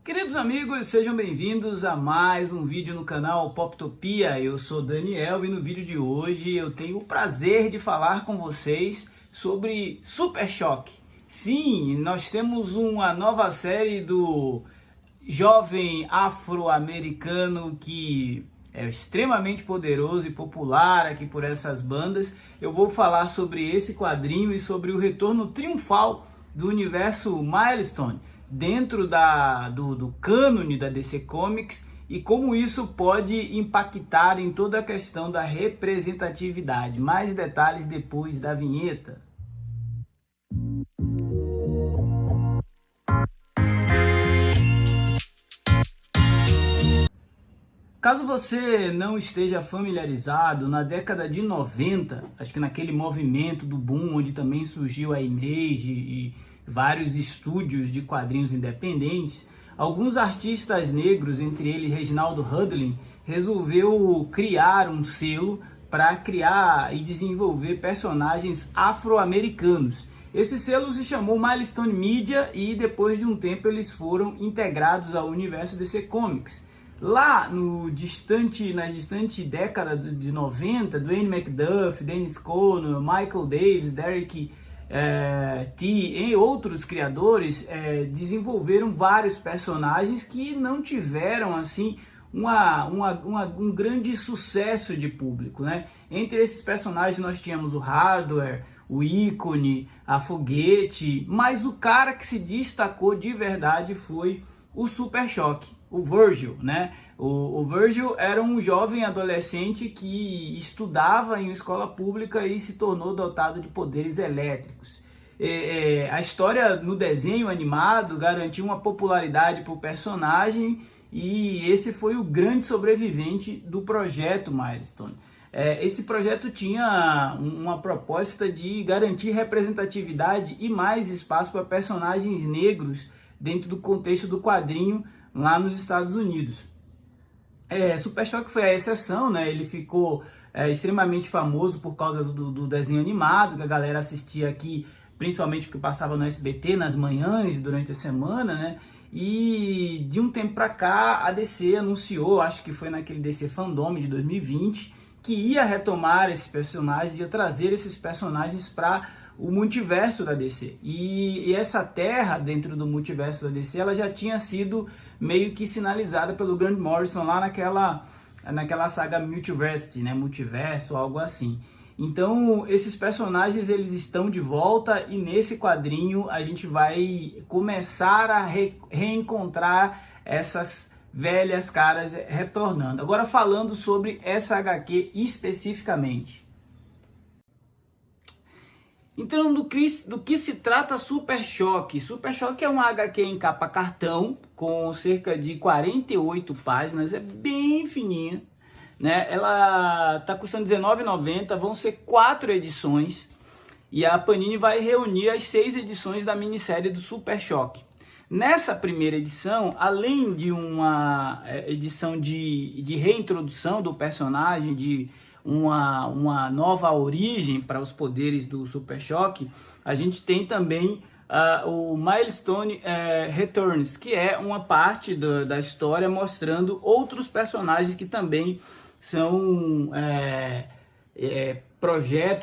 Queridos amigos, sejam bem-vindos a mais um vídeo no canal Poptopia. Eu sou Daniel e no vídeo de hoje eu tenho o prazer de falar com vocês sobre Super Choque. Sim, nós temos uma nova série do jovem afro-americano que é extremamente poderoso e popular aqui por essas bandas. Eu vou falar sobre esse quadrinho e sobre o retorno triunfal do universo Milestone dentro do cânone da DC Comics e como isso pode impactar em toda a questão da representatividade. Mais detalhes depois da vinheta. Caso você não esteja familiarizado, na década de 90, acho que naquele movimento do boom, onde também surgiu a Image e vários estúdios de quadrinhos independentes, alguns artistas negros, entre eles Reginaldo Hudlin, resolveu criar um selo para criar e desenvolver personagens afro-americanos. Esse selo se chamou Milestone Media e depois de um tempo eles foram integrados ao universo DC Comics. Lá na distante década de 90, Dwayne McDuff, Dennis Conner, Michael Davis, Derek T e outros criadores desenvolveram vários personagens que não tiveram assim um grande sucesso de público, né? Entre esses personagens nós tínhamos o Hardware, o Ícone, a Foguete, mas o cara que se destacou de verdade foi o Super Choque, o Virgil, né? O Virgil era um jovem adolescente que estudava em uma escola pública e se tornou dotado de poderes elétricos. A história no desenho animado garantiu uma popularidade para o personagem e esse foi o grande sobrevivente do projeto Milestone. Esse projeto tinha uma proposta de garantir representatividade e mais espaço para personagens negros dentro do contexto do quadrinho lá nos Estados Unidos. Super Choque foi a exceção, né? Ele ficou extremamente famoso por causa do desenho animado, que a galera assistia aqui, principalmente porque passava no SBT nas manhãs durante a semana, né? E de um tempo pra cá a DC anunciou, acho que foi naquele DC Fandom de 2020, que ia retomar esses personagens, ia trazer esses personagens para o multiverso da DC. E essa terra dentro do multiverso da DC, ela já tinha sido meio que sinalizada pelo Grant Morrison lá naquela saga Multiverse, né? Multiverso, algo assim. Então, esses personagens eles estão de volta e nesse quadrinho a gente vai começar a reencontrar essas velhas caras retornando. Agora falando sobre essa HQ especificamente. Então, do que se trata Super Choque? Super Choque é uma HQ em capa cartão, com cerca de 48 páginas, é bem fininha, né? Ela está custando R$19,90, vão ser 4 edições, e a Panini vai reunir as 6 edições da minissérie do Super Choque. Nessa primeira edição, além de uma edição de reintrodução do personagem, de uma nova origem para os poderes do Super Choque, a gente tem também o Milestone Returns, que é uma parte da história mostrando outros personagens que também são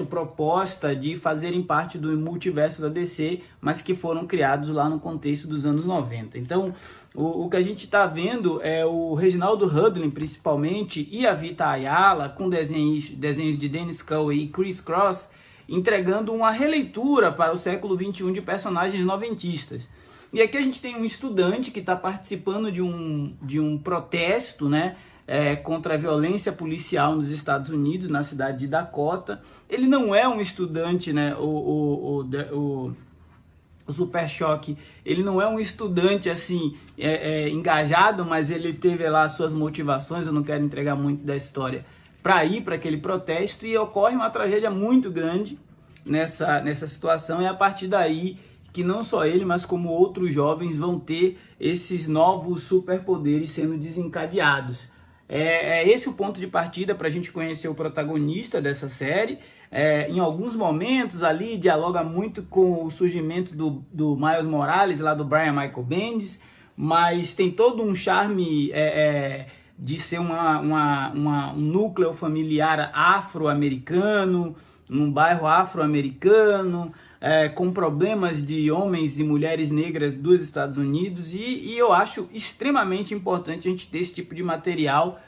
proposta de fazerem parte do multiverso da DC, mas que foram criados lá no contexto dos anos 90. Então, o que a gente está vendo é o Reginaldo Hudlin, principalmente, e a Vita Ayala, com desenhos de Dennis Cowan e Chris Cross, entregando uma releitura para o século XXI de personagens noventistas. E aqui a gente tem um estudante que está participando de um protesto, né? Contra a violência policial nos Estados Unidos, na cidade de Dakota. Ele não é um estudante, né? O Super Choque, ele não é um estudante assim engajado, mas ele teve lá suas motivações. Eu não quero entregar muito da história para ir para aquele protesto e ocorre uma tragédia muito grande nessa situação. E a partir daí que não só ele, mas como outros jovens vão ter esses novos superpoderes sendo desencadeados. Esse o ponto de partida para a gente conhecer o protagonista dessa série. Em alguns momentos ali dialoga muito com o surgimento do Miles Morales, lá do Brian Michael Bendis, mas tem todo um charme de ser um núcleo familiar afro-americano, num bairro afro-americano, com problemas de homens e mulheres negras dos Estados Unidos, e eu acho extremamente importante a gente ter esse tipo de material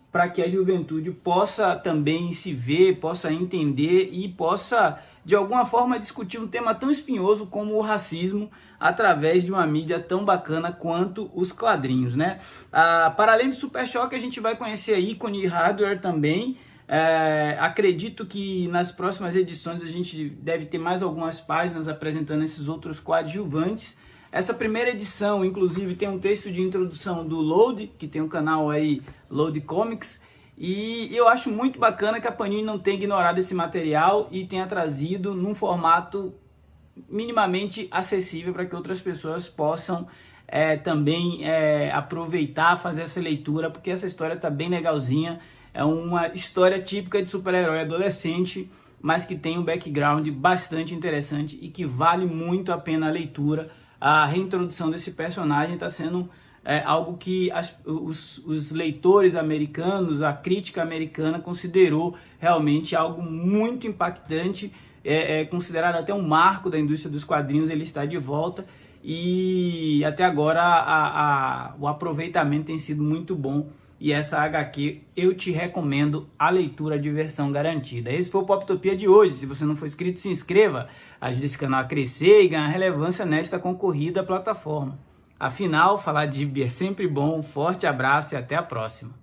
para que a juventude possa também se ver, possa entender e possa, de alguma forma, discutir um tema tão espinhoso como o racismo através de uma mídia tão bacana quanto os quadrinhos, né? Para além do Super Choque, a gente vai conhecer a Ícone Hardware também. Acredito que nas próximas edições a gente deve ter mais algumas páginas apresentando esses outros coadjuvantes. Essa primeira edição, inclusive, tem um texto de introdução do Load, que tem um canal aí, Load Comics, e eu acho muito bacana que a Panini não tenha ignorado esse material e tenha trazido num formato minimamente acessível para que outras pessoas possam também aproveitar, fazer essa leitura, porque essa história está bem legalzinha. É uma história típica de super-herói adolescente, mas que tem um background bastante interessante e que vale muito a pena a leitura. A reintrodução desse personagem está sendo algo que os leitores americanos, a crítica americana considerou realmente algo muito impactante, considerado até um marco da indústria dos quadrinhos. Ele está de volta e até agora o aproveitamento tem sido muito bom. E essa HQ eu te recomendo, a leitura de versão garantida. Esse foi o Poptopia de hoje. Se você não for inscrito, se inscreva. Ajude esse canal a crescer e ganhar relevância nesta concorrida plataforma. Afinal, falar de gibi é sempre bom. Um forte abraço e até a próxima.